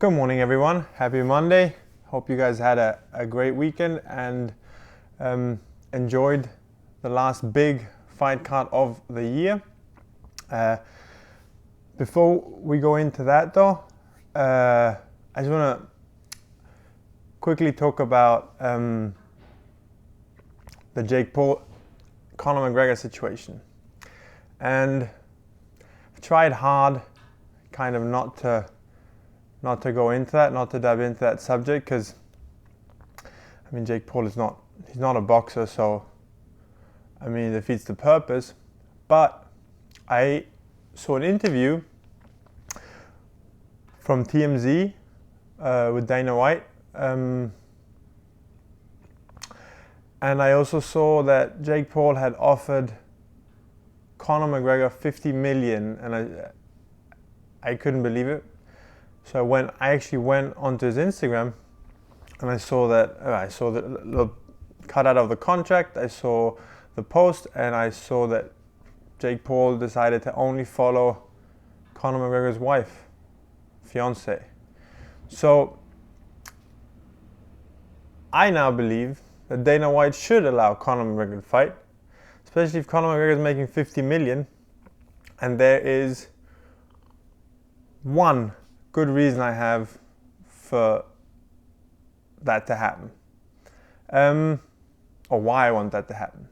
Good morning, everyone. Happy Monday. Hope you guys had a great weekend and enjoyed the last big fight card of the year. Before we go into that though, I just want to quickly talk about the Jake Paul, Conor McGregor situation. And I've tried hard kind of not to go into that, not to dive into that subject, because I mean Jake Paul he's not a boxer, so I mean it defeats the purpose. But I saw an interview from TMZ with Dana White, and I also saw that Jake Paul had offered Conor McGregor 50 million, and I couldn't believe it. So I actually went onto his Instagram, and I saw the little cut out of the contract. I saw the post, and I saw that Jake Paul decided to only follow Conor McGregor's wife, fiance. So I now believe that Dana White should allow Conor McGregor to fight, especially if Conor McGregor is making 50 million, and there is one good reason I have for that to happen, or why I want that to happen.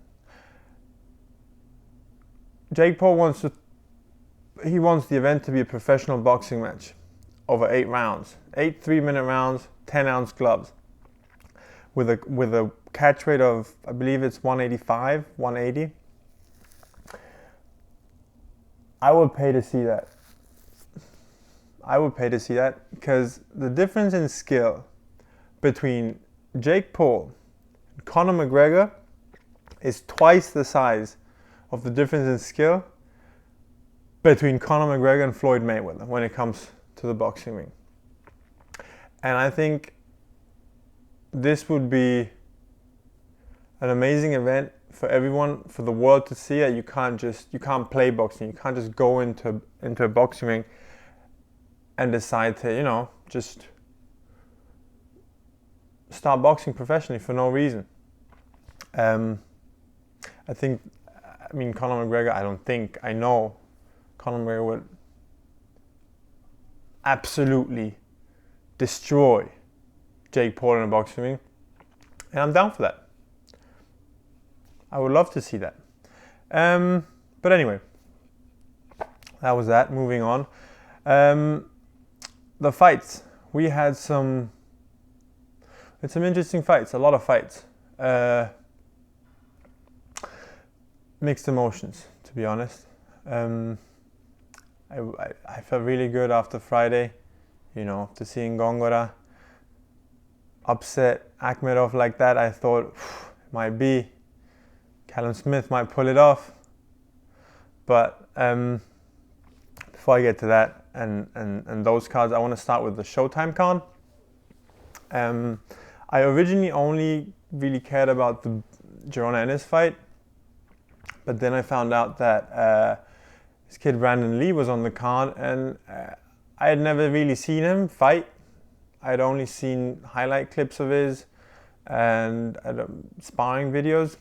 Jake Paul wants the event to be a professional boxing match over 8 rounds, 8 3-minute rounds, 10-ounce gloves, with a catch weight of, I believe it's 185, 180. I would pay to see that. Because the difference in skill between Jake Paul and Conor McGregor is twice the size of the difference in skill between Conor McGregor and Floyd Mayweather when it comes to the boxing ring. And I think this would be an amazing event for everyone, for the world to see it. You can't play boxing. You can't just go into a boxing ring and decide to, just start boxing professionally for no reason. I know Conor McGregor would absolutely destroy Jake Paul in a boxing ring, and I'm down for that. I would love to see that. But anyway, that was that. Moving on. The fights. We had some interesting fights, a lot of fights. Mixed emotions, to be honest. I felt really good after Friday, after seeing Gongora upset Akhmedov like that. I thought it might be. Canelo-Smith might pull it off. But before I get to that and those cards, I want to start with the Showtime card. I originally only really cared about the Girona Ennis fight, but then I found out that this kid Brandon Lee was on the card, and I had never really seen him fight. I had only seen highlight clips of his and sparring videos,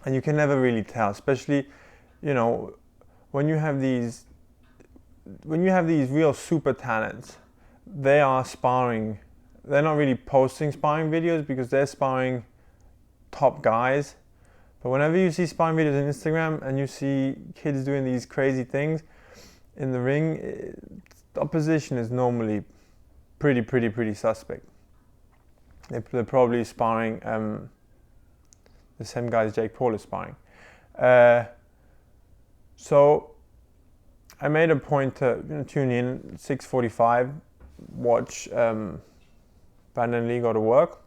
and you can never really tell, especially when you have these real super talents. They are sparring. They're not really posting sparring videos because they're sparring top guys. But whenever you see sparring videos on Instagram and you see kids doing these crazy things in the ring, the opposition is normally pretty suspect. They're probably sparring the same guys Jake Paul is sparring. So I made a point to tune in 6:45, watch Brandon Lee go to work.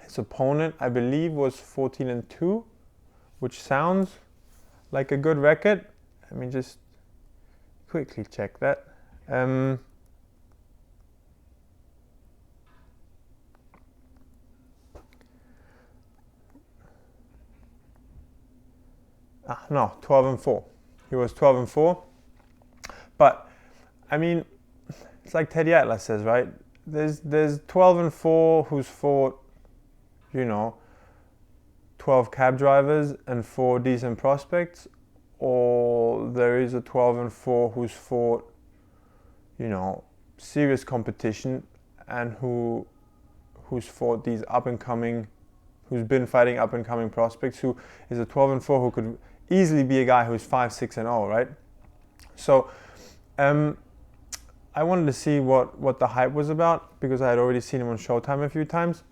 His opponent, I believe, was 14-2, which sounds like a good record. Let me just quickly check that. No, 12-4. He was 12-4. But I mean, it's like Teddy Atlas says, right? There's 12-4 who's fought, 12 cab drivers and 4 decent prospects, or there is a 12-4 who's fought, serious competition and who's fought these who's been fighting up and coming prospects, who is a 12-4 who could easily be a guy who's 5-6-0, right? So I wanted to see what the hype was about, because I had already seen him on Showtime a few times,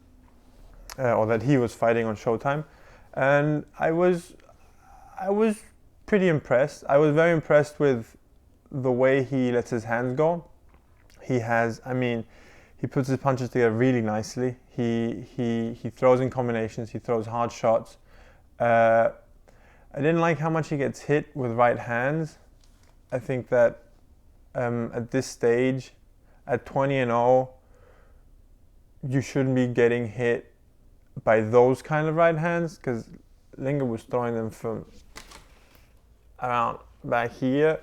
or that he was fighting on Showtime, and I was pretty impressed. I was very impressed with the way he lets his hands go. He puts his punches together really nicely. He throws in combinations. He throws hard shots. I didn't like how much he gets hit with right hands. I think that at this stage, at 20-0, you shouldn't be getting hit by those kind of right hands, because Linger was throwing them from around back here,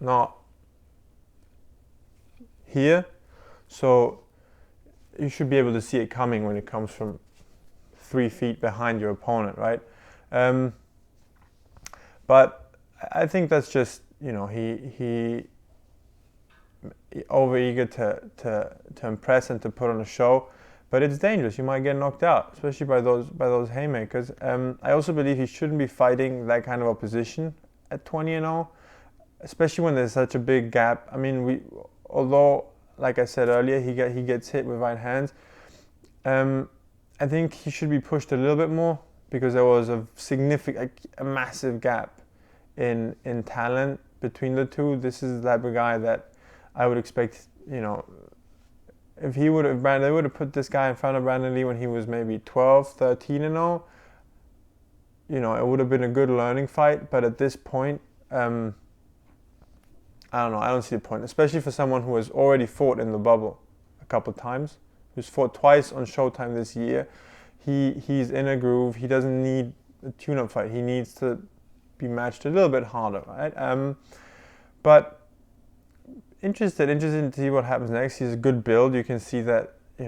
not here. So you should be able to see it coming when it comes from 3 feet behind your opponent, right? But I think that's just, he over-eager to impress and to put on a show. But it's dangerous. You might get knocked out, especially by those haymakers. I also believe he shouldn't be fighting that kind of opposition at 20-0, especially when there's such a big gap. I mean, although, like I said earlier, he gets hit with right hands, I think he should be pushed a little bit more, because there was a massive gap in talent between the two. This is the type of guy that I would expect, if they would have put this guy in front of Brandon Lee when he was maybe 12, 13-0, it would have been a good learning fight. But at this point, I don't know. I don't see the point, especially for someone who has already fought in the bubble a couple of times, who's fought twice on Showtime this year. He's in a groove. He doesn't need a tune-up fight. He needs to be matched a little bit harder, right? But interested to see what happens next. He's a good build. You can see that he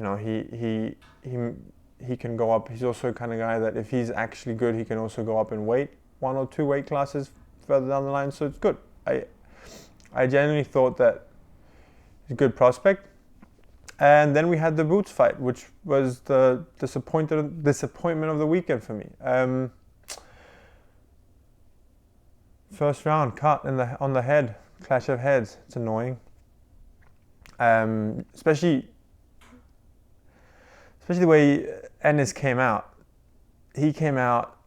can go up. He's also the kind of guy that if he's actually good, he can also go up in weight, 1 or 2 weight classes further down the line. So it's good. I genuinely thought that he's a good prospect. And then we had the Boots fight, which was the disappointment of the weekend for me. First round cut on the head, clash of heads. It's annoying. Especially the way Ennis came out. He came out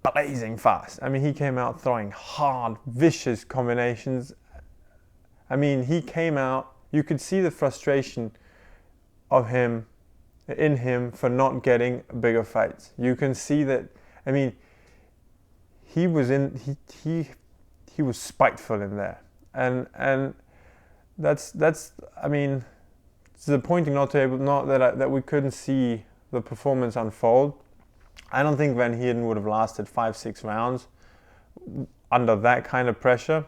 blazing fast. I mean, he came out throwing hard, vicious combinations. I mean, he came out. You could see the frustration in him for not getting bigger fights. You can see that. I mean, he was spiteful in there, and that's. I mean, it's disappointing that we couldn't see the performance unfold. I don't think Van Heerden would have lasted 5-6 rounds under that kind of pressure.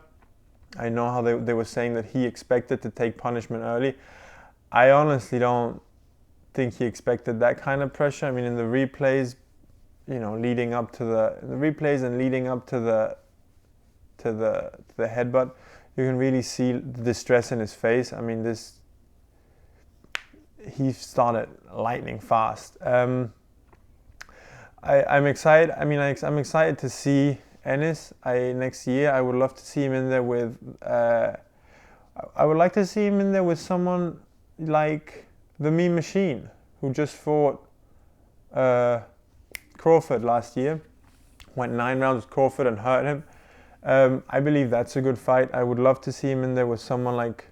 I know how they were saying that he expected to take punishment early. I honestly don't think he expected that kind of pressure. I mean, in the replays, leading up to the headbutt, you can really see the distress in his face. I mean, he started lightning fast. I'm excited. I mean, I'm excited to see Ennis. Next year, I would love to see him in there with. I would like to see him in there with someone like the Mean Machine, who just fought Crawford last year. Went 9 rounds with Crawford and hurt him. I believe that's a good fight. I would love to see him in there with someone like,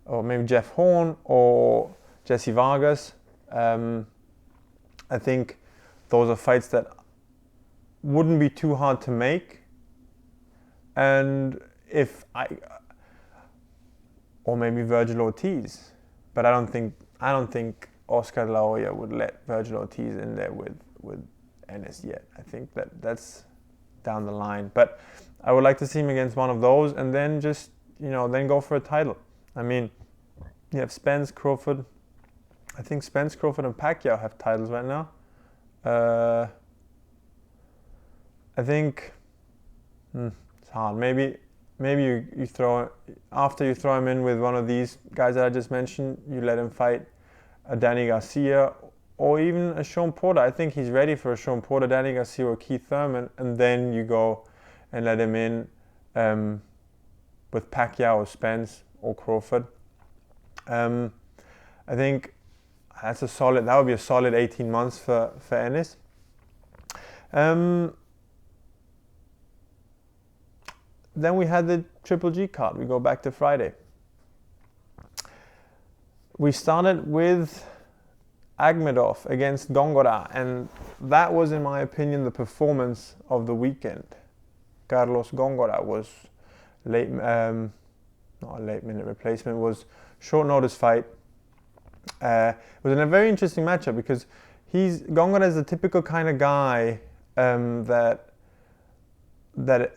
or maybe Jeff Horn or Jesse Vargas. I think those are fights that wouldn't be too hard to make. And or maybe Virgil Ortiz, but I don't think Oscar De La Hoya would let Virgil Ortiz in there with Ennis yet. I think that's down the line. But I would like to see him against one of those, and then just then go for a title. I mean, You have Spence-Crawford. I think Spence-Crawford and Pacquiao have titles right now. I think it's hard. Maybe you throw, after you throw him in with one of these guys that I just mentioned, you let him fight a Danny Garcia or even a Sean Porter. I think he's ready for a Sean Porter, Danny Garcia, or Keith Thurman, and then you go and let him in with Pacquiao or Spence or Crawford. I think that would be a solid 18 months for Ennis. Then we had the Triple G card. We go back to Friday. We started with Akhmedov against Góngora, and that was, in my opinion, the performance of the weekend. Carlos Góngora was not a late minute replacement, was short notice fight. It was in a very interesting matchup because Góngora is the typical kind of guy that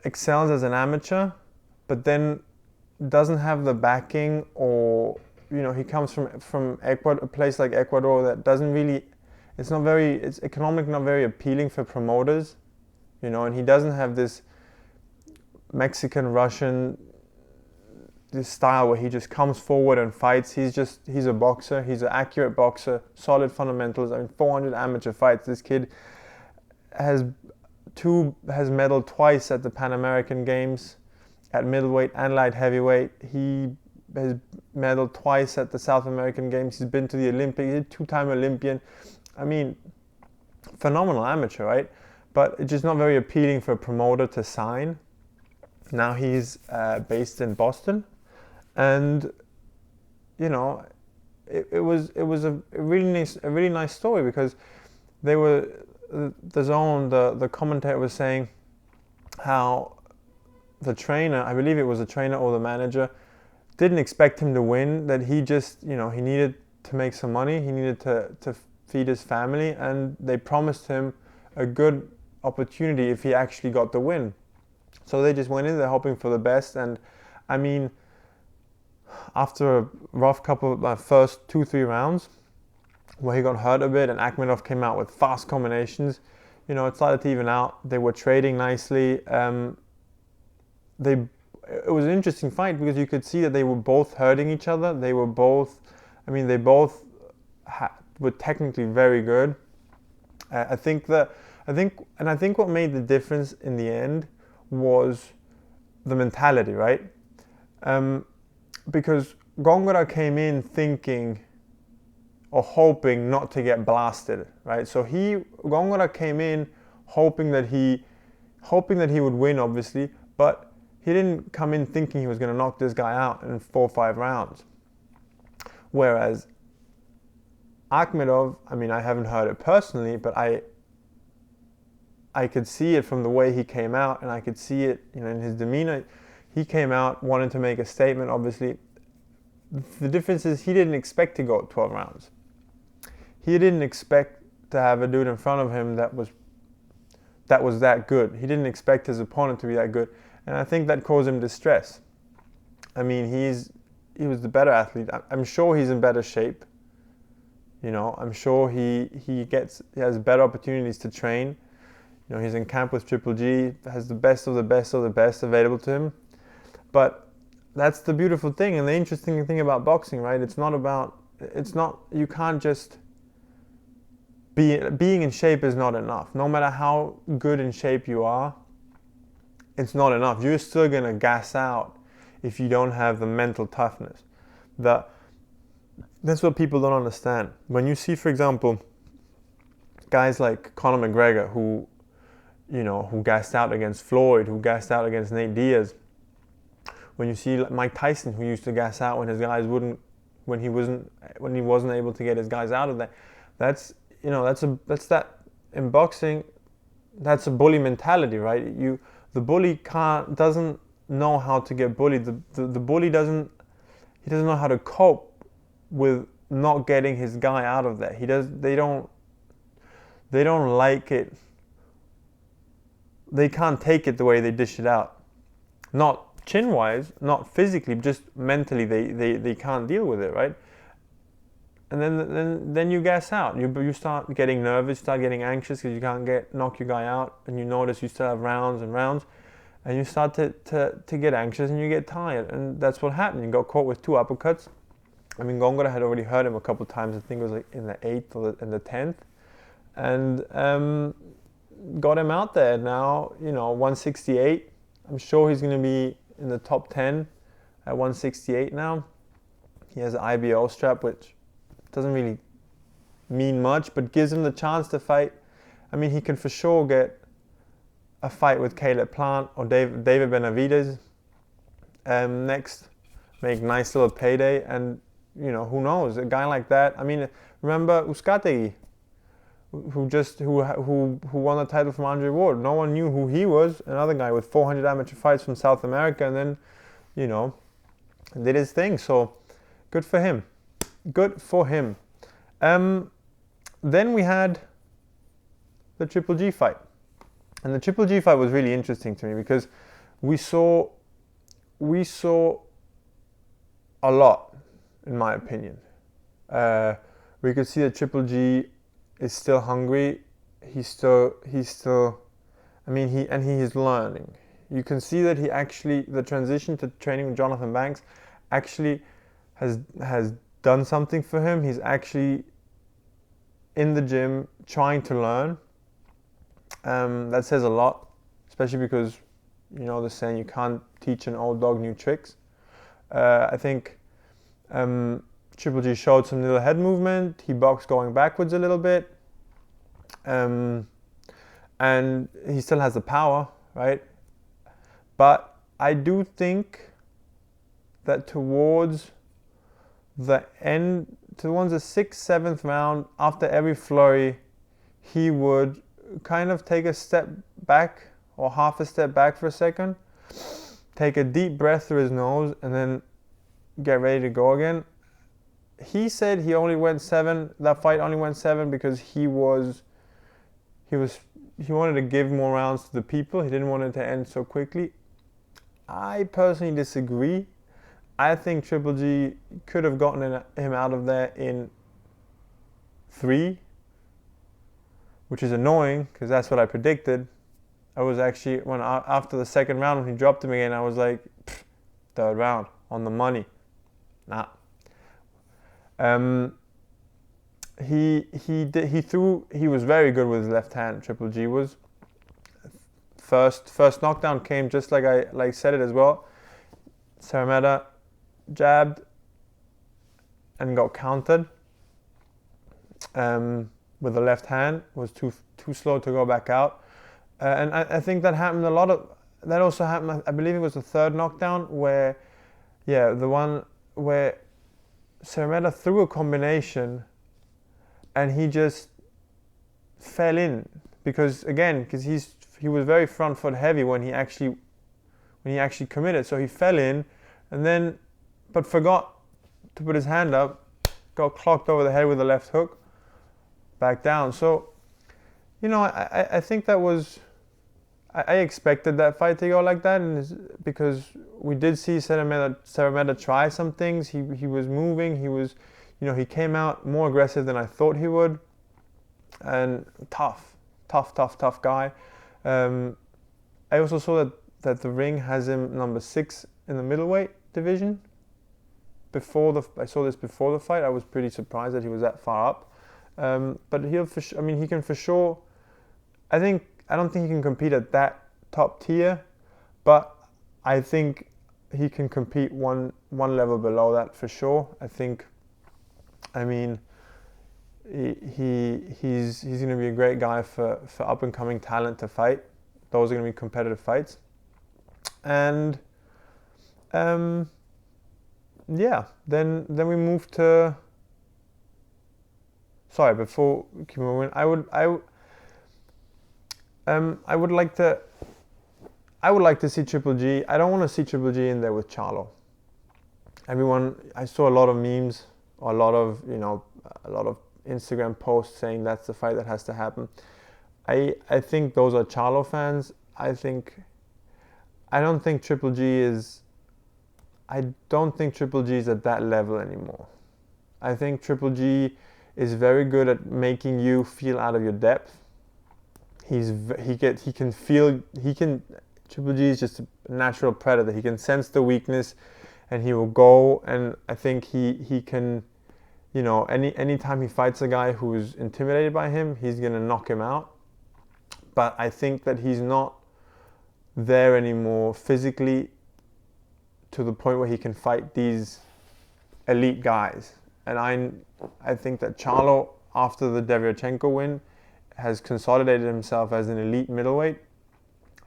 excels as an amateur, but then doesn't have the backing, or he comes from Ecuador, a place like Ecuador that doesn't really, it's economically not very appealing for promoters, and he doesn't have this Mexican, Russian, this style where he just comes forward and fights. He's a boxer. He's an accurate boxer, solid fundamentals. 400 amateur fights. This kid has medaled twice at the Pan American Games at middleweight and light heavyweight. He has medaled twice at the South American Games. He's been to the Olympics. He's a two-time Olympian. Phenomenal amateur, right? But it's just not very appealing for a promoter to sign. Now he's based in Boston, and it was a really nice story, because the commentator was saying how the trainer, I believe it was the trainer or the manager, didn't expect him to win, that he just, he needed to make some money, he needed to feed his family, and they promised him a good opportunity if he actually got the win. So they just went in, they're hoping for the best, and after a rough first 2-3 rounds, where he got hurt a bit and Akhmedov came out with fast combinations, it started to even out. They were trading nicely. It was an interesting fight because you could see that they were both hurting each other. They were both, were technically very good. I think what made the difference in the end was the mentality, right? Because Góngora came in thinking or hoping not to get blasted, right? So Góngora came in hoping that he would win, obviously, but he didn't come in thinking he was going to knock this guy out in 4 or 5 rounds. Whereas Akhmedov, I haven't heard it personally, but I could see it from the way he came out, and I could see it, in his demeanor. He came out wanting to make a statement, obviously. The difference is he didn't expect to go 12 rounds. He didn't expect to have a dude in front of him that was that good. He didn't expect his opponent to be that good, and I think that caused him distress. He was the better athlete. I'm sure he's in better shape. I'm sure he has better opportunities to train. He's in camp with Triple G, has the best of the best of the best available to him. But that's the beautiful thing and the interesting thing about boxing, right? You can't just being in shape is not enough. No matter how good in shape you are, it's not enough. You're still going to gas out if you don't have the mental toughness. That's what people don't understand. When you see, for example, guys like Conor McGregor who gassed out against Floyd, who gassed out against Nate Diaz. When you see Mike Tyson, who used to gas out when he wasn't able to get his guys out of there. In boxing, that's a bully mentality, right? The bully doesn't know how to get bullied. The bully doesn't know how to cope with not getting his guy out of there. They don't like it. They can't take it the way they dish it out. Not chin-wise, not physically, just mentally, they can't deal with it, right? And then you gas out. You start getting nervous, start getting anxious because you can't knock your guy out, and you notice you still have rounds and rounds, and you start to get anxious and you get tired, and that's what happened. You got caught with 2 uppercuts. I mean, Gongora had already hurt him a couple of times. I think it was like in the 8th or in the 10th, and got him out there. Now, 168. I'm sure he's going to be in the top 10 at 168 now. He has an IBO strap, which doesn't really mean much, but gives him the chance to fight. I mean, he can for sure get a fight with Caleb Plant or David Benavidez next. Make nice little payday, and who knows? A guy like that. I mean, remember Uzcategui, who won the title from Andre Ward. No one knew who he was. Another guy with 400 amateur fights from South America, and then did his thing. So good for him. Good for him. Then we had the Triple G fight. And the Triple G fight was really interesting to me because we saw a lot, in my opinion. We could see that Triple G is still hungry. He's still. I mean, he is learning. You can see that the transition to training with Jonathan Banks actually has done something for him. He's actually in the gym trying to learn. That says a lot, especially because the saying, you can't teach an old dog new tricks. I think Triple G showed some little head movement. He boxed going backwards a little bit, and he still has the power, right? But I do think that towards the 6th, 7th round, after every flurry, he would kind of take a step back or half a step back for a second, take a deep breath through his nose, and then get ready to go again. He said he only went 7. That fight only went 7 because he wanted to give more rounds to the people. He didn't want it to end so quickly. I personally disagree. I think Triple G could have gotten him out of there in 3, which is annoying because that's what I predicted. I was actually, after the 2nd round when he dropped him again, I was like, 3rd round on the money. Nah. He was very good with his left hand. Triple G was. First knockdown came just like I said it as well. Szeremeta jabbed and got countered with the left hand. Was too slow to go back out, and I think that happened a lot of. That also happened. I believe it was the 3rd knockdown where, the one where Szeremeta threw a combination, and he just fell in because he was very front foot heavy when he actually committed. So he fell in, and then but forgot to put his hand up, got clocked over the head with the left hook, back down. So, I think that was, I expected that fight to go like that, and because we did see Szeremeta try some things. He was moving. He was, he came out more aggressive than I thought he would, and tough guy. I also saw that the ring has him number 6 in the middleweight division. I saw this before the fight. I was pretty surprised that he was that far up. But he can for sure. I don't think he can compete at that top tier, but I think he can compete one level below that for sure. He's going to be a great guy for up and coming talent to fight. Those are going to be competitive fights, and then we move to. Sorry, before we keep moving, I would like to see Triple G. I don't want to see Triple G in there with Charlo. I saw a lot of memes, or a lot of Instagram posts saying that's the fight that has to happen. I think those are Charlo fans. I I don't think Triple G is at that level anymore. I think Triple G is very good at making you feel out of your depth. Triple G is just a natural predator. He can sense the weakness and he will go, and I think he can, anytime he fights a guy who's intimidated by him, he's going to knock him out. But I think that he's not there anymore physically to the point where he can fight these elite guys. And I think that Charlo, after the Devyachenko win, has consolidated himself as an elite middleweight.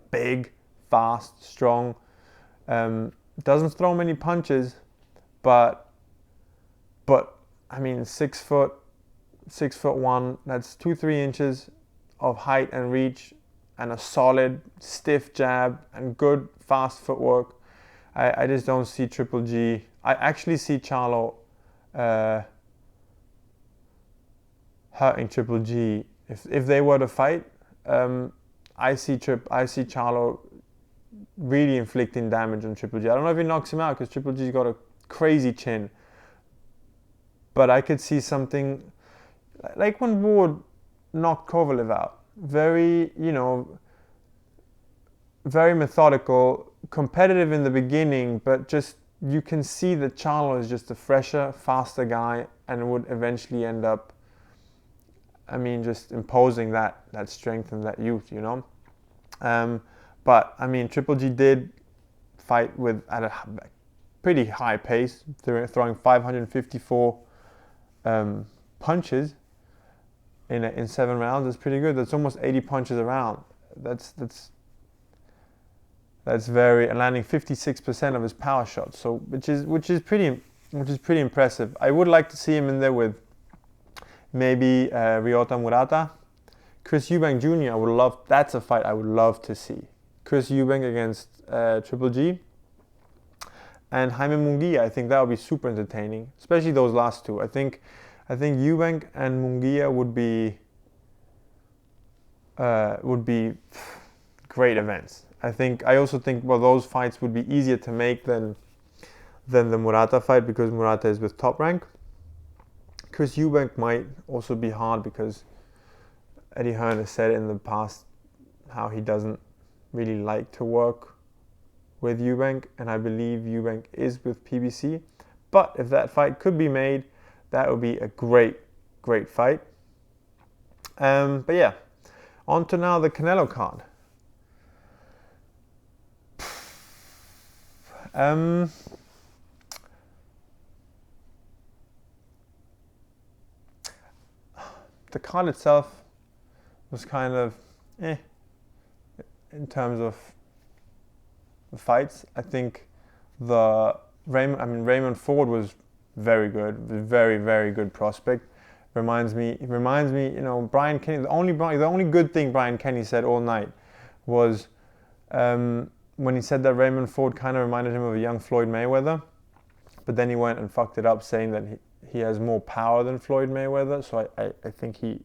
Big, fast, strong. Doesn't throw many punches, but I mean, 6'1", that's 2-3 inches of height and reach, and a solid, stiff jab and good, fast footwork. I just don't see Triple G. I actually see Charlo hurting Triple G. If they were to fight, I see Charlo really inflicting damage on Triple G. I don't know if he knocks him out because Triple G's got a crazy chin. But I could see something like when Ward knocked Kovalev out. Very, very methodical, competitive in the beginning, but just you can see that Charlo is just a fresher, faster guy and would eventually end up, just imposing that strength and that youth, But, Triple G did fight at a pretty high pace, throwing 554 punches in 7 rounds. That's pretty good. That's almost 80 punches a round. That's very, and landing 56% of his power shots. So which is pretty impressive. I would like to see him in there with maybe Ryota Murata, Chris Eubank Jr. That's a fight I would love to see. Chris Eubank against Triple G. And Jaime Munguia, I think that would be super entertaining, especially those last two. I think Eubank and Munguia would be great events. I also think those fights would be easier to make than the Murata fight because Murata is with Top Rank. Chris Eubank might also be hard because Eddie Hearn has said in the past how he doesn't really like to work with Eubank, and I believe Eubank is with PBC. But if that fight could be made, that would be a great fight. But yeah, on to now the Canelo card. The card itself was kind of in terms of the fights. I think Raymond Ford was very good, very, very good prospect. Reminds me, Brian Kenny. The only good thing Brian Kenny said all night was when he said that Raymond Ford kind of reminded him of a young Floyd Mayweather, but then he went and fucked it up, saying that he has more power than Floyd Mayweather. So I think he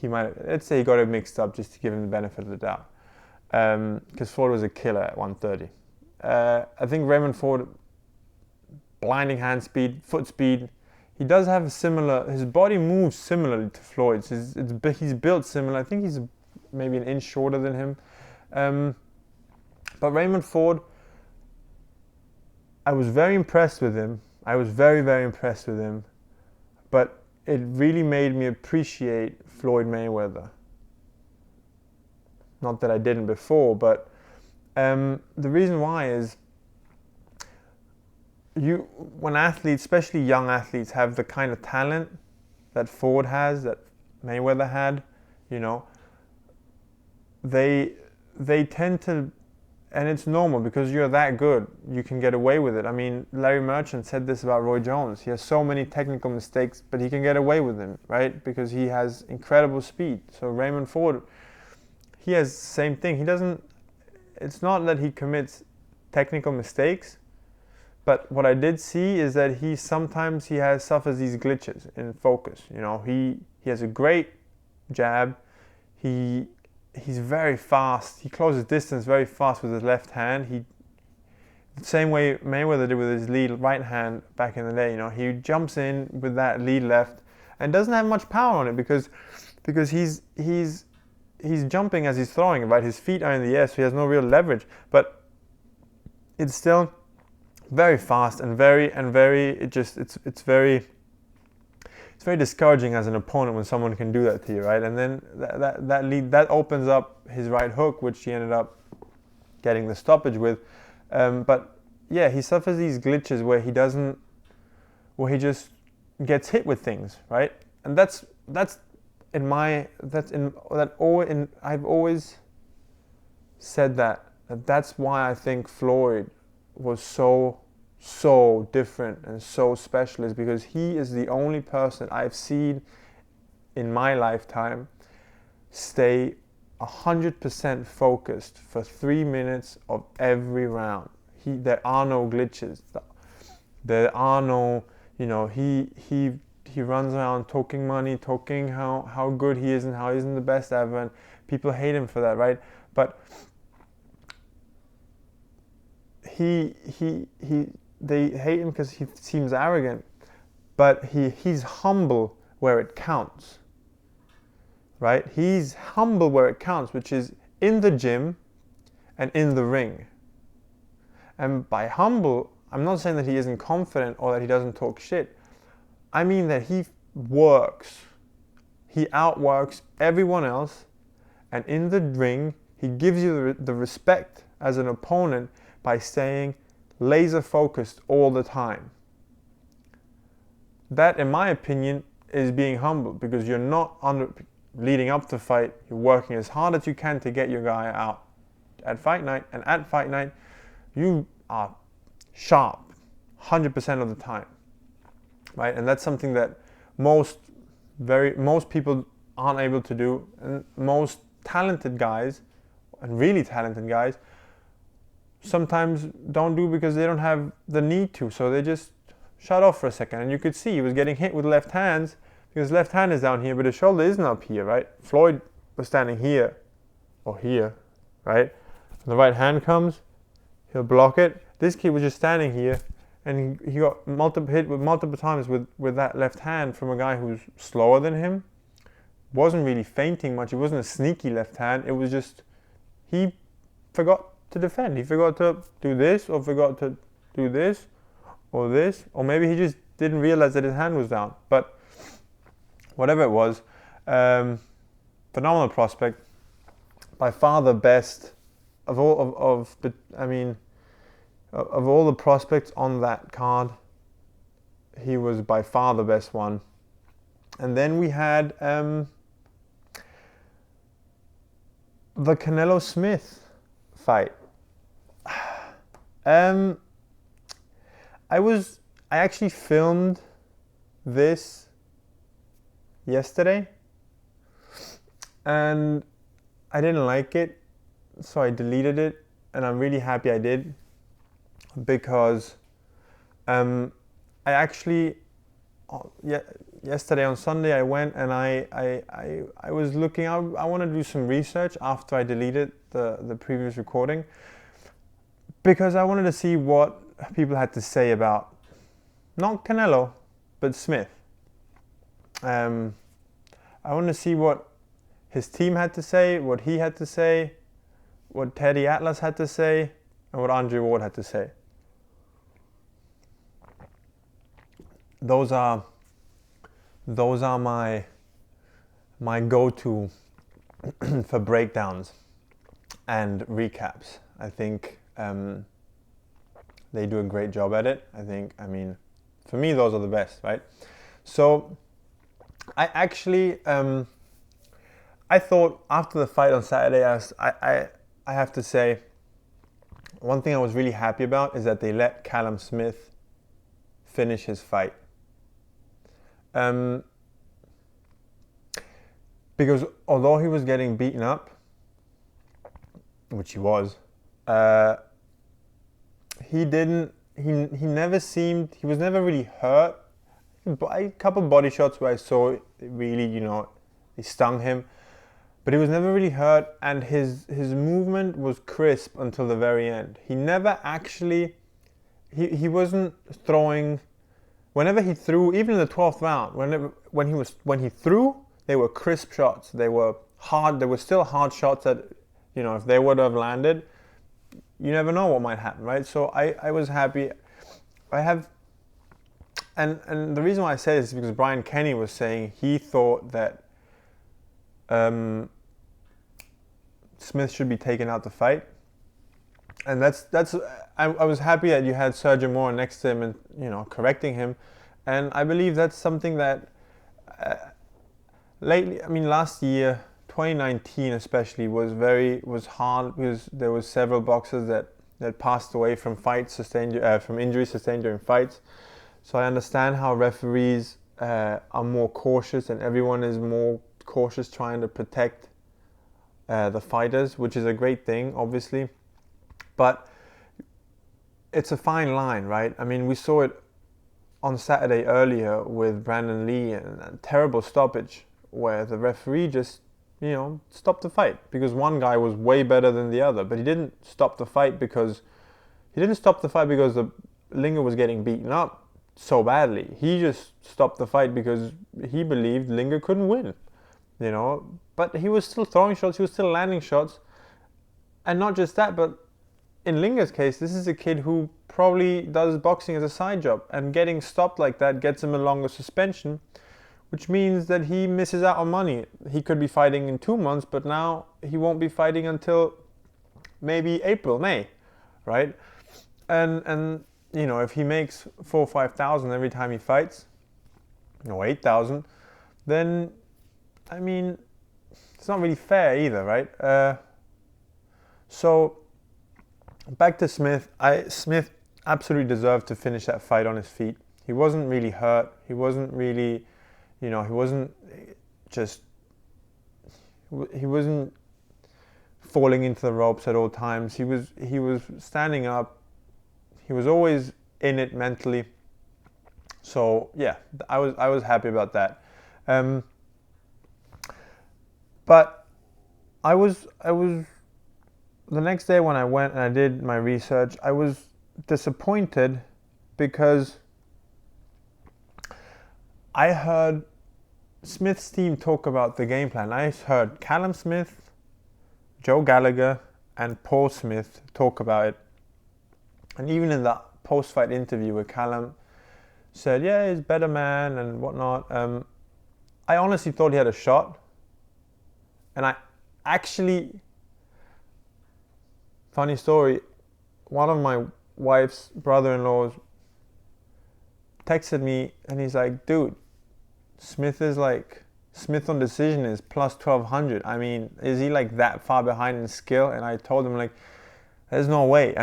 might. Let's say he got it mixed up just to give him the benefit of the doubt, because Ford was a killer at 130. I think Raymond Ford, blinding hand speed, foot speed. He does have his body moves similarly to Floyd's. He's built similar. I think he's maybe an inch shorter than him. But Raymond Ford, I was very impressed with him. I was very, very impressed with him. But it really made me appreciate Floyd Mayweather. Not that I didn't before, but the reason why is when athletes, especially young athletes, have the kind of talent that Ford has, that Mayweather had, they tend to, and it's normal because you're that good, you can get away with it. Larry Merchant said this about Roy Jones. He has so many technical mistakes, but he can get away with them, right? Because he has incredible speed. So Raymond Ford, he has the same thing. It's not that he commits technical mistakes, but what I did see is that he suffers these glitches in focus. He has a great jab. He he's very fast. He closes distance very fast with his left hand. The same way Mayweather did with his lead right hand back in the day. He jumps in with that lead left and doesn't have much power on it because he's jumping as he's throwing, right? His feet are in the air, so he has no real leverage. But it's still very fast and very it's very discouraging as an opponent when someone can do that to you, right? And then that lead that opens up his right hook, which he ended up getting the stoppage with. But yeah, he suffers these glitches where he just gets hit with things, right? And I've always said that's why I think Floyd was so different and so special, is because he is the only person I've seen in my lifetime stay 100% focused for 3 minutes of every round. There are no glitches. There are no, he runs around talking money, talking how good he is and how he isn't the best ever, and people hate him for that, right? But they hate him because he seems arrogant, but he's humble where it counts, right? He's humble where it counts, which is in the gym and in the ring. And by humble, I'm not saying that he isn't confident or that he doesn't talk shit. I mean that he outworks everyone else, and in the ring, he gives you the respect as an opponent by staying laser focused all the time. That, in my opinion, is being humble, because you're not leading up to fight, you're working as hard as you can to get your guy out at fight night, and at fight night, you are sharp 100% of the time, right? And that's something that most people aren't able to do, and most talented guys, and really talented guys, sometimes don't do because they don't have the need to, so they just shut off for a second. And you could see he was getting hit with left hands because left hand is down here, but his shoulder isn't up here, right? Floyd was standing here or here, right? When the right hand comes, he'll block it. This kid was just standing here, and he got hit multiple times with that left hand from a guy who's slower than him. Wasn't really feinting much. It wasn't a sneaky left hand. It was just he forgot to defend. He forgot to do this, or forgot to do this, or maybe he just didn't realize that his hand was down. But whatever it was, phenomenal prospect. By far the best of all of all the prospects on that card. He was by far the best one. And then we had the Canelo-Smith fight. I actually filmed this yesterday, and I didn't like it, so I deleted it, and I'm really happy I did, because I actually yesterday on Sunday I went and I was looking. I want to do some research after I deleted the previous recording, because I wanted to see what people had to say about not Canelo but Smith. I wanted to see what his team had to say, what he had to say, what Teddy Atlas had to say, and what Andre Ward had to say. Those are my go-to for breakdowns and recaps. I think they do a great job at it. For me, those are the best, right? So I actually I thought after the fight on Saturday, I have to say, one thing I was really happy about is that they let Callum Smith finish his fight. Because although he was getting beaten up, which he was, he was never really hurt. A couple body shots where I saw it really, they stung him. but he was never really hurt, and his movement was crisp until the very end. He never actually, he wasn't throwing. Whenever he threw, even in the 12th round, when he threw, they were crisp shots. They were hard. They were still hard shots that, if they would have landed, you never know what might happen, right? So I was happy. And the reason why I say this is because Brian Kenny was saying he thought that Smith should be taken out to fight, and I was happy that you had Sergio Mora next to him and correcting him, and I believe that's something that lately, last year, 2019 especially, was hard because there was several boxers that passed away from from injuries sustained during fights. So I understand how referees are more cautious, and everyone is more cautious trying to protect the fighters, which is a great thing, obviously. But it's a fine line, right? We saw it on Saturday earlier with Brandon Lee, and a terrible stoppage where the referee just, stopped the fight because one guy was way better than the other. But he didn't stop the fight because the Linger was getting beaten up so badly. He just stopped the fight because he believed Linger couldn't win, But he was still throwing shots, he was still landing shots. And not just that, but in Linger's case, this is a kid who probably does boxing as a side job, and getting stopped like that gets him a longer suspension, which means that he misses out on money. He could be fighting in 2 months, but now he won't be fighting until maybe April, May, right? And if he makes 4,000 or 5,000 every time he fights, 8,000, then it's not really fair either, right? So back to Smith. Smith absolutely deserved to finish that fight on his feet. He wasn't really hurt. He wasn't really, he wasn't falling into the ropes at all times. He was standing up. He was always in it mentally. So yeah, I was happy about that. But I was the next day when I went and I did my research, I was disappointed because I heard Smith's team talk about the game plan. I heard Callum Smith, Joe Gallagher, and Paul Smith talk about it. And even in that post-fight interview where Callum said, yeah, he's a better man and whatnot, I honestly thought he had a shot. And I actually, funny story, one of my wife's brother-in-laws texted me and he's like, dude, Smith on decision is plus 1,200. Is he like that far behind in skill? And I told him, like, there's no way.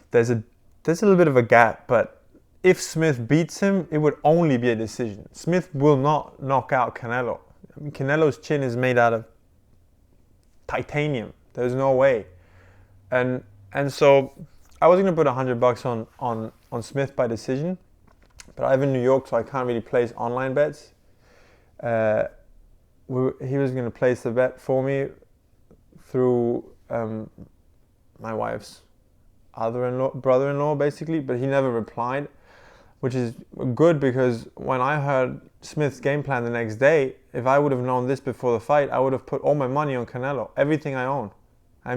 There's a little bit of a gap, but if Smith beats him, it would only be a decision. Smith will not knock out Canelo. Canelo's chin is made out of titanium. There's no way. And so I was gonna put $100 on Smith by decision, but I live in New York, so I can't really place online bets. He was gonna place the bet for me through my wife's brother-in-law, basically, but he never replied, which is good because when I heard Smith's game plan the next day, if I would have known this before the fight, I would have put all my money on Canelo, everything I own. I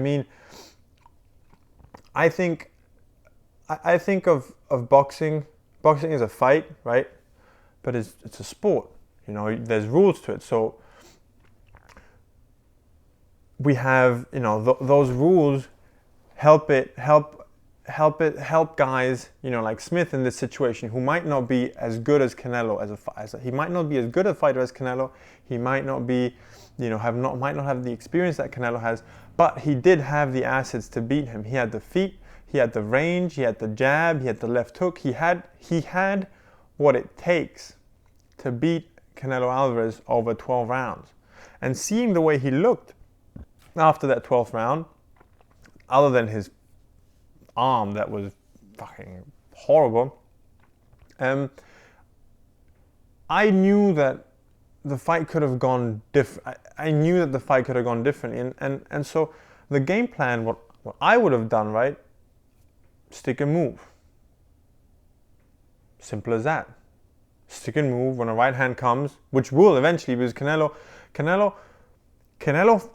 think of boxing as a fight, right? But it's a sport. There's rules to it. So we have, those rules help guys, like Smith in this situation, who might not be as good as Canelo he might not be as good a fighter as Canelo. He might not be, might not have the experience that Canelo has, but he did have the assets to beat him. He had the feet, he had the range, he had the jab, he had the left hook. He had what it takes to beat Canelo Alvarez over 12 rounds. And seeing the way he looked after that 12th round, other than his arm that was fucking horrible, I knew that the fight could have gone different. I knew that the fight could have gone differently, and so the game plan, what I would have done, right? Stick and move. Simple as that. Stick and move when a right hand comes, which will eventually, because Canelo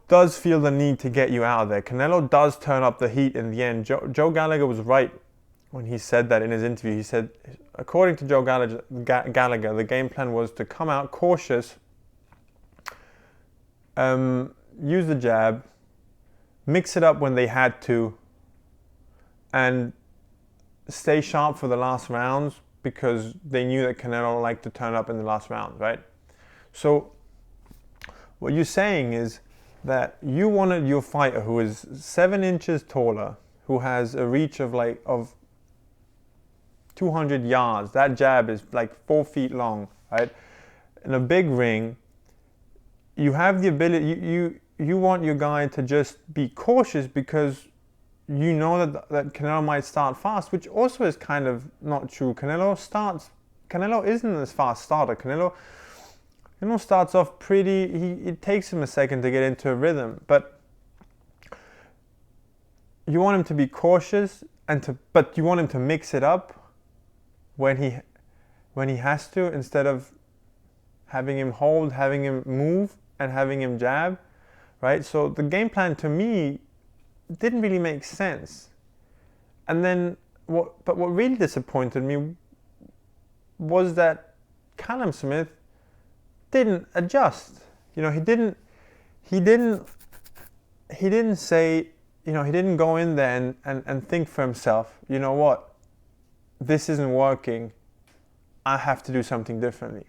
does feel the need to get you out of there. Canelo does turn up the heat in the end. Joe Gallagher was right when he said that in his interview. He said, according to Joe Gallagher, the game plan was to come out cautious, use the jab, mix it up when they had to, and stay sharp for the last rounds, because they knew that Canelo liked to turn up in the last round, right? So what you're saying is that you wanted your fighter who is 7 inches taller, who has a reach of 200 yards. That jab is like 4 feet long, right? In a big ring, you have the ability, you want your guy to just be cautious, because you know that Canelo might start fast, which also is kind of not true. Canelo isn't a fast starter. Canelo starts off pretty, it takes him a second to get into a rhythm, but you want him to be cautious, but you want him to mix it up when he has to, instead of having him hold, having him move, and having him jab, right? So the game plan to me didn't really make sense. And then what really disappointed me was that Callum-Smith didn't adjust. He didn't say, he didn't go in there and think for himself, you know what, this isn't working, I have to do something differently.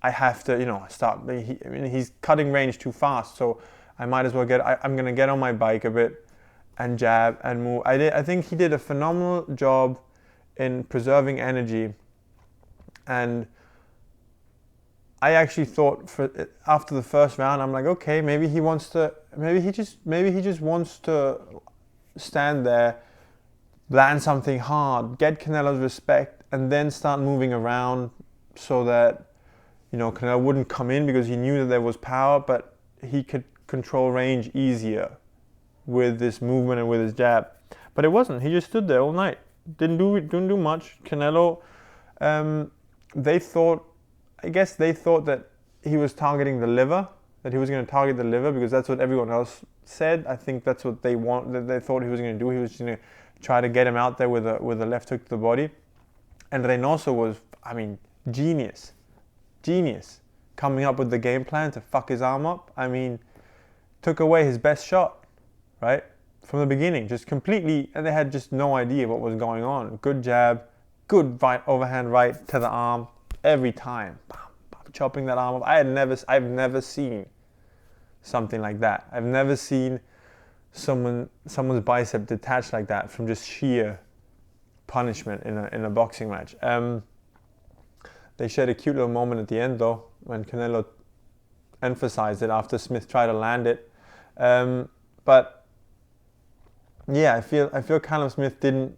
I have to, start. He's cutting range too fast, so I might as well I'm going to get on my bike a bit and jab and move. I think he did a phenomenal job in preserving energy, and I actually thought after the first round, I'm like, okay, maybe he just wants to stand there, land something hard, get Canelo's respect, and then start moving around so that Canelo wouldn't come in, because he knew that there was power, but he could control range easier with this movement and with his jab. But it wasn't. He just stood there all night. Didn't do much. Canelo, I guess they thought that he was targeting the liver, that he was going to target the liver, because that's what everyone else said. I think that's what they thought he was going to do. He was going to try to get him out there with a left hook to the body. And Reynoso was, genius, coming up with the game plan to fuck his arm up. Took away his best shot, right? From the beginning, just completely, and they had just no idea what was going on. Good jab, good overhand right to the arm, every time, chopping that arm off. I've never seen something like that. I've never seen someone's bicep detached like that from just sheer punishment in a boxing match. They shared a cute little moment at the end, though, when Canelo emphasized it after Smith tried to land it. But yeah, I feel Callum-Smith didn't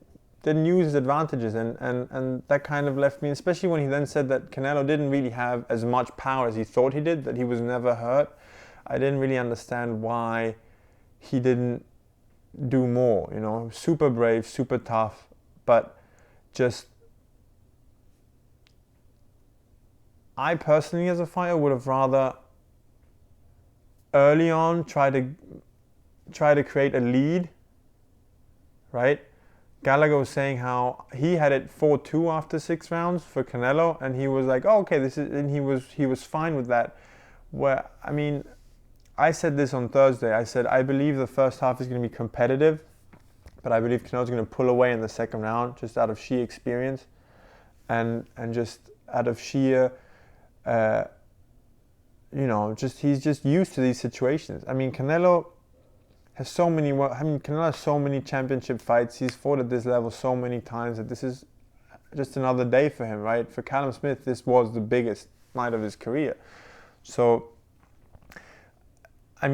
use his advantages, and that kind of left me, especially when he then said that Canelo didn't really have as much power as he thought he did, that he was never hurt. I didn't really understand why he didn't do more. Super brave, super tough, but just, I personally as a fighter would have rather early on try to create a lead, right? Gallagher was saying how he had it 4-2 after 6 rounds for Canelo, and he was like, oh, okay, and he was fine with that. Where, I said this on Thursday. I said, I believe the first half is going to be competitive, but I believe Canelo's going to pull away in the second round, just out of sheer experience, and just out of sheer, he's just used to these situations. Canelo has so many championship fights. He's fought at this level so many times that this is just another day for him, right? For Callum-Smith, this was the biggest night of his career. So, I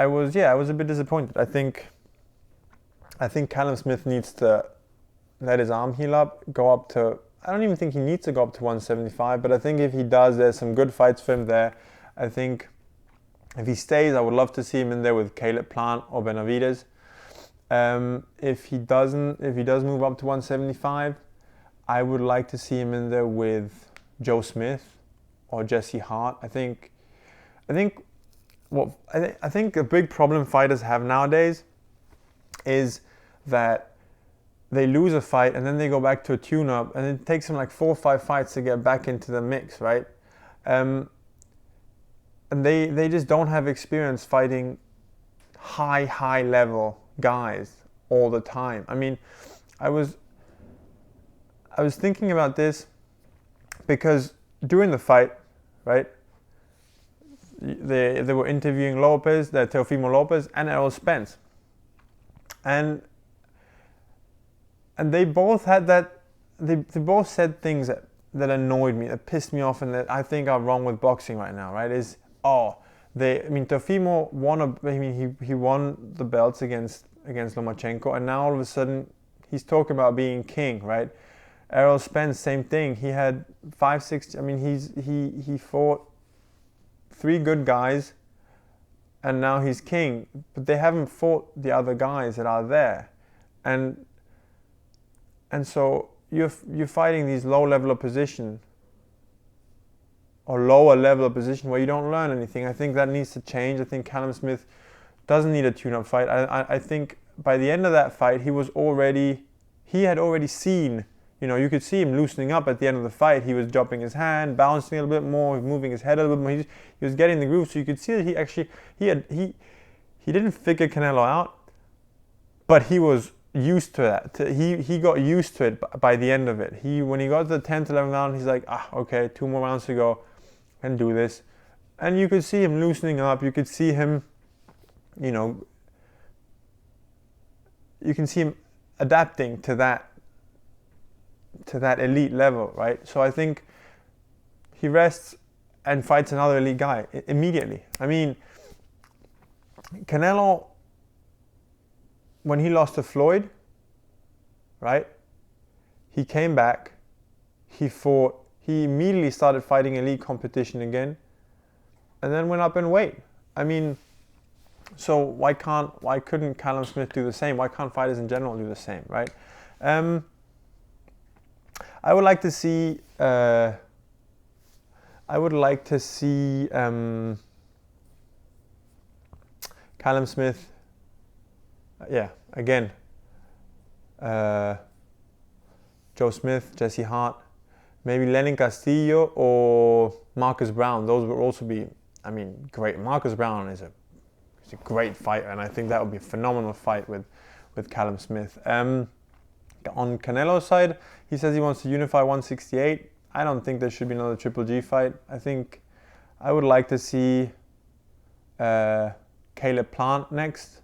was a bit disappointed. I think Callum-Smith needs to let his arm heal up, go up to, I don't even think he needs to go up to 175, but I think if he does, there's some good fights for him there. I think if he stays, I would love to see him in there with Caleb Plant or Benavidez. If he does move up to 175, I would like to see him in there with Joe Smith or Jesse Hart. I think a big problem fighters have nowadays is that they lose a fight and then they go back to a tune-up, and it takes them like 4 or 5 fights to get back into the mix, right? And they just don't have experience fighting high level guys all the time. I mean, I was thinking about this because during the fight, right, they were interviewing Teofimo Lopez and Errol Spence, and they both had that. They both said things that annoyed me, that pissed me off, and that I think are wrong with boxing right now. Right? Teofimo won. He won the belts against Lomachenko, and now all of a sudden he's talking about being king, right? Errol Spence, same thing. He had 5, 6. I mean, he fought 3 good guys, and now he's king. But they haven't fought the other guys that are there, and so you're fighting these lower level of opposition where you don't learn anything. I think that needs to change. I think Callum Smith doesn't need a tune-up fight. I think by the end of that fight, he had already seen. You could see him loosening up at the end of the fight. He was dropping his hand, bouncing a little bit more, moving his head a little bit more. He was getting the groove, so you could see that he didn't figure Canelo out, but he was used to that. He got used to it by the end of it. When he got to the 10th, 11th round, he's like, okay, 2 more rounds to go, and do this. And you could see him loosening up. You could see him, you can see him adapting to that elite level, right? So I think he rests and fights another elite guy immediately. I mean, Canelo, when he lost to Floyd, right? He came back, he immediately started fighting elite competition again, and then went up in weight. I mean, so why couldn't Callum Smith do the same? Why can't fighters in general do the same, right? I would like to see Callum Smith, again, Joe Smith, Jesse Hart, maybe Lenin Castillo or Marcus Brown. Those would also be, great. Marcus Brown is a great fighter, and I think that would be a phenomenal fight with Callum Smith. On Canelo's side, he says he wants to unify 168. I don't think there should be another Triple G fight. I think I would like to see Caleb Plant next,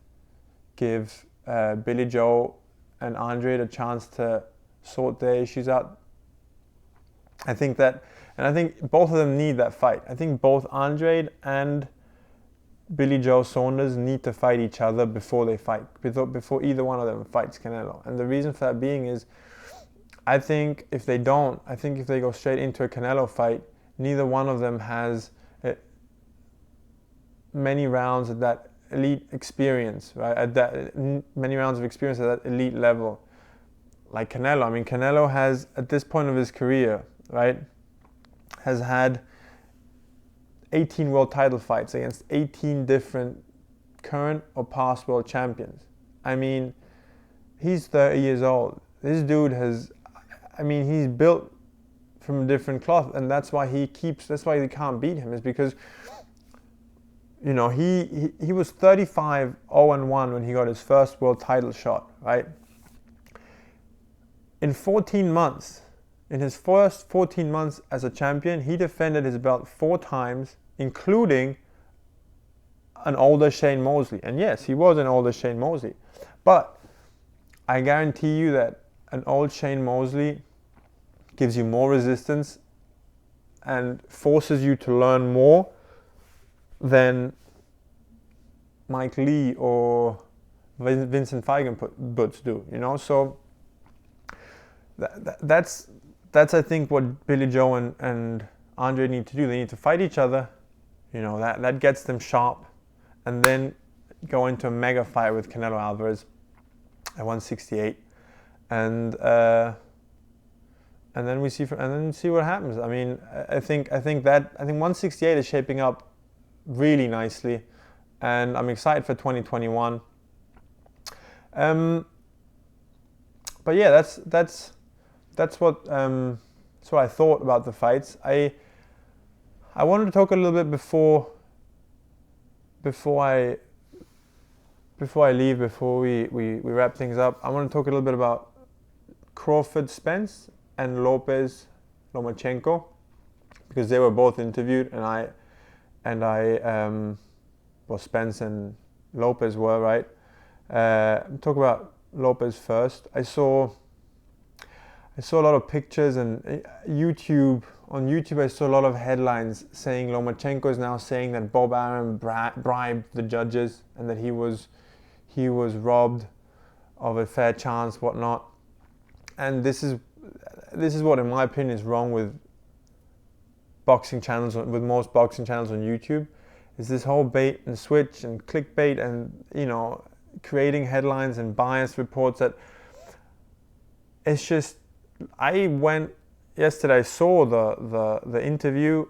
give Billy Joe and Andre a chance to sort their issues out. I think both of them need that fight. I think both Andre and Billy Joe Saunders need to fight each other before they fight, before either one of them fights Canelo. And the reason for that being is, I think if they go straight into a Canelo fight, neither one of them has many rounds at that elite experience, right? Many rounds of experience at that elite level, like Canelo. I mean, Canelo has, at this point of his career, right, has had 18 world title fights against 18 different current or past world champions. I mean, he's 30 years old. This dude he's built from a different cloth, and that's why they can't beat him, is because, he was 35-0-1 when he got his first world title shot, right? In 14 months, in his first 14 months as a champion, he defended his belt 4 times, including an older Shane Mosley. And yes, he was an older Shane Mosley. But I guarantee you that an old Shane Mosley gives you more resistance and forces you to learn more than Mike Lee or Vincent Feigenbutz do, So that's that's I think what Billy Joe and Andre need to do. They need to fight each other. That gets them sharp, and then go into a mega fight with Canelo Alvarez at 168, and then see what happens. I mean, I think 168 is shaping up really nicely, and I'm excited for 2021. But yeah, that's what I thought about the fights. I wanted to talk a little bit before I leave, before we wrap things up. I want to talk a little bit about Crawford Spence and Lomachenko, because they were both interviewed, and Spence and Lopez were, right? Talk about Lopez first. I saw a lot of pictures and on YouTube I saw a lot of headlines saying Lomachenko is now saying that Bob Arum bribed the judges and that he was robbed of a fair chance, whatnot. And this is what, in my opinion, is wrong with boxing channels, with most boxing channels on YouTube, is this whole bait and switch and clickbait and creating headlines and biased reports. That it's just, I went yesterday, I saw the interview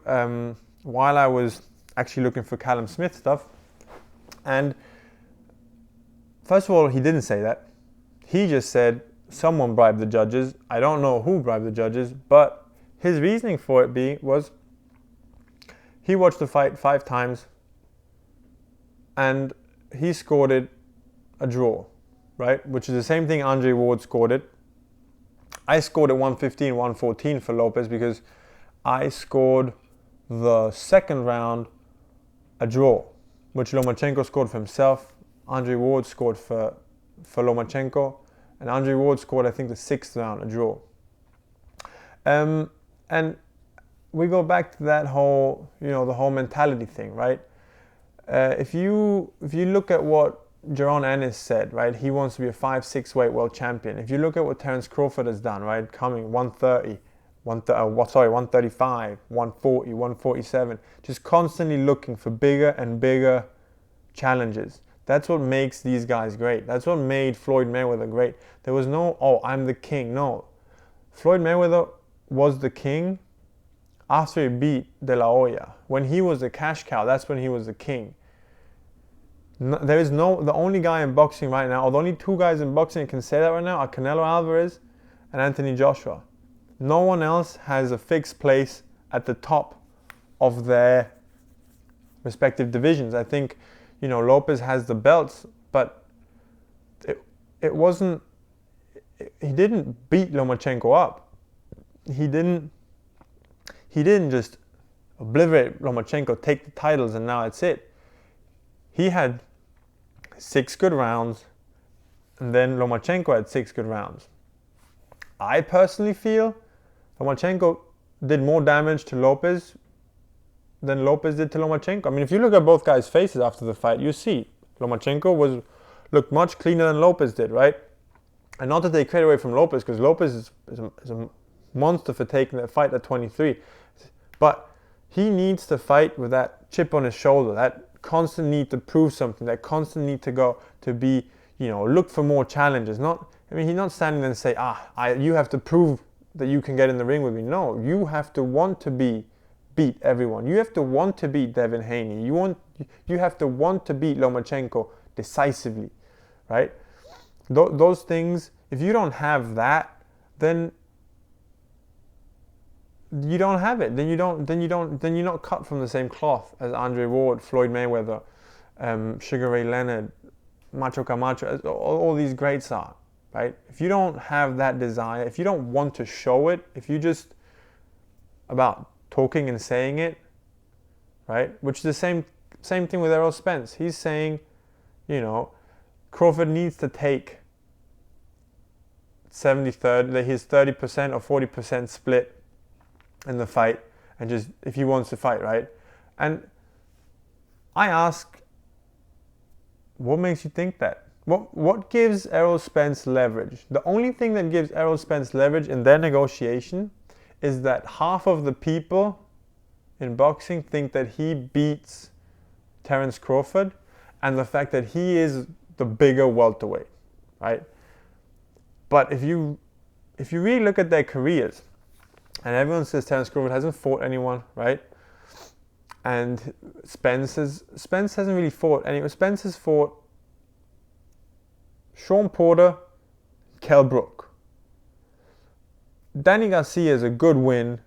while I was actually looking for Callum Smith stuff, and first of all, he didn't say that. He just said someone bribed the judges. I don't know who bribed the judges, but his reasoning for it was he watched the fight 5 times and he scored it a draw, right? Which is the same thing Andre Ward scored it. I scored it 115, 114 for Lopez because I scored the second round a draw, which Lomachenko scored for himself. Andre Ward scored for Lomachenko, and Andre Ward scored, I think, the 6th round a draw. And we go back to that whole, the whole mentality thing, right? If you look at what Jaron Ennis said, right, he wants to be a 5-6 weight world champion. If you look at what Terence Crawford has done, right, coming 135, 140, 147, just constantly looking for bigger and bigger challenges. That's what makes these guys great. That's what made Floyd Mayweather great. There was no, I'm the king. No. Floyd Mayweather was the king after he beat De La Hoya. When he was the cash cow, that's when he was the king. The only guy in boxing right now, or the only 2 guys in boxing that can say that right now are Canelo Alvarez and Anthony Joshua. No one else has a fixed place at the top of their respective divisions. I think, Lopez has the belts, but it wasn't, he didn't beat Lomachenko up. He didn't just obliterate Lomachenko, take the titles, and now it's it. He had 6 good rounds, and then Lomachenko had 6 good rounds. I personally feel Lomachenko did more damage to Lopez than Lopez did to Lomachenko. I mean, if you look at both guys' faces after the fight, you see Lomachenko looked much cleaner than Lopez did, right? And not to take credit away from Lopez, because Lopez is a monster for taking that fight at 23. But he needs to fight with that chip on his shoulder, that constant need to prove something, that constant need to go to be, look for more challenges. He's not standing there and say, you have to prove that you can get in the ring with me. No, you have to want to beat everyone. You have to want to beat Devin Haney. You have to want to beat Lomachenko decisively, right? Those things, if you don't have that, then you don't have it. Then you're not cut from the same cloth as Andre Ward, Floyd Mayweather, Sugar Ray Leonard, Macho Camacho, as all these greats are, right? If you don't have that desire, if you don't want to show it, if you just about talking and saying it, right? Which is the same thing with Errol Spence. He's saying, Crawford needs to take 70-30, his 30% or 40% split in the fight, and just if he wants to fight, right? And I ask, what makes you think that? What gives Errol Spence leverage? The only thing that gives Errol Spence leverage in their negotiation is that half of the people in boxing think that he beats Terence Crawford, and the fact that he is the bigger welterweight, right? But if you really look at their careers, and everyone says Terence Crawford hasn't fought anyone, right? And Spence hasn't really fought anyone. Spence has fought Sean Porter, Kell Brook. Danny Garcia is a good win,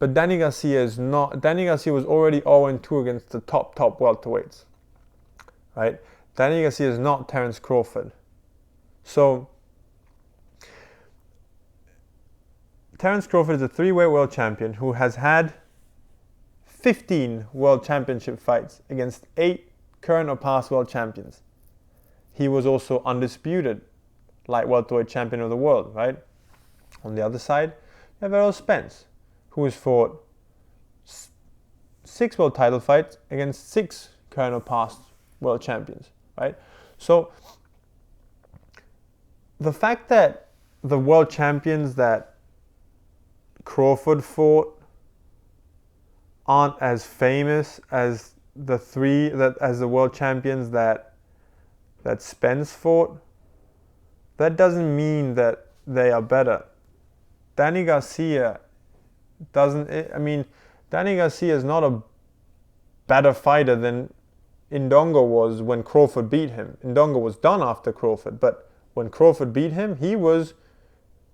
but Danny Garcia is not. Danny Garcia was already 0-2 against the top welterweights, right? Danny Garcia is not Terence Crawford. So Terence Crawford is a 3-weight world champion who has had 15 world championship fights against 8 current or past world champions. He was also undisputed light welterweight champion of the world, right? On the other side, you have Errol Spence, who has fought 6 world title fights against 6 current or past world champions, right? So the fact that the world champions that Crawford fought aren't as famous as the world champions that Spence fought, that doesn't mean that they are better. Danny Garcia Danny Garcia is not a better fighter than Indongo was when Crawford beat him. Indongo was done after Crawford, but when Crawford beat him,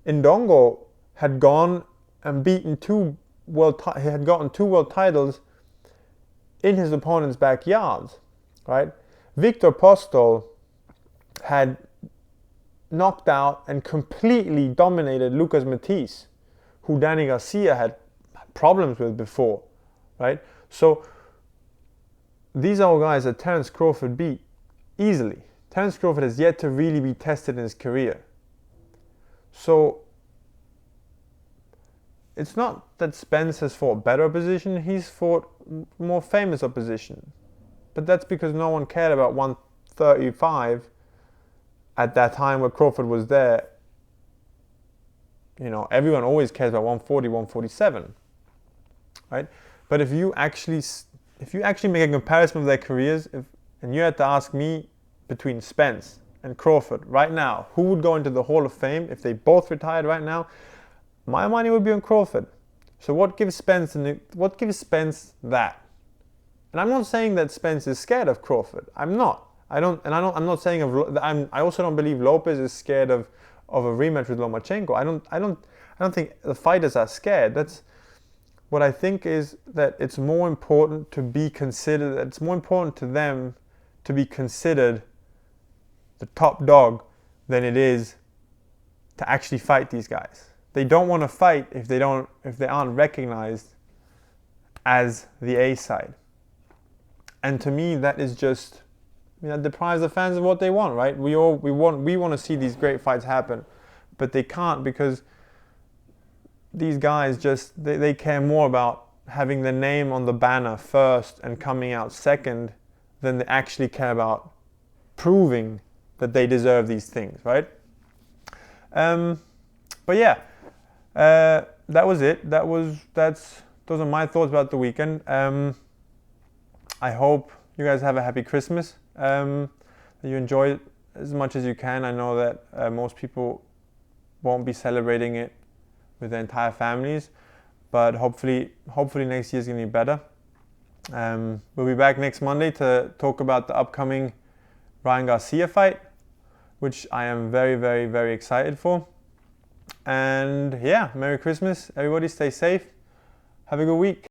Indongo had gone and beaten he had gotten 2 world titles in his opponent's backyards, right? Victor Postol had knocked out and completely dominated Lucas Matisse, who Danny Garcia had problems with before, right? So these are all guys that Terence Crawford beat easily. Terence Crawford has yet to really be tested in his career. So it's not that Spence has fought better opposition, he's fought more famous opposition. But that's because no one cared about 135 at that time where Crawford was there. You know, everyone always cares about 140, 147, right? But if you actually make a comparison of their careers, and you had to ask me between Spence and Crawford right now, who would go into the Hall of Fame if they both retired right now, my money would be on Crawford. So what gives Spence that? And I'm not saying that Spence is scared of Crawford. I'm not. I also don't believe Lopez is scared of a rematch with Lomachenko. I don't think the fighters are scared. That's what I think, is that it's more important to be considered. It's more important to them to be considered the top dog than it is to actually fight these guys. They don't want to fight if they aren't recognized as the A side. And to me, that is just, that deprives the fans of what they want, right? We want to see these great fights happen, but they can't, because these guys they care more about having their name on the banner first and coming out second than they actually care about proving that they deserve these things, right? But yeah, that was it. Those are my thoughts about the weekend. I hope you guys have a happy Christmas. That you enjoy it as much as you can. I know that most people won't be celebrating it with their entire families, but hopefully next year is going to be better. We'll be back next Monday to talk about the upcoming Ryan Garcia fight, which I am very, very, very excited for. And yeah, Merry Christmas. Everybody stay safe. Have a good week.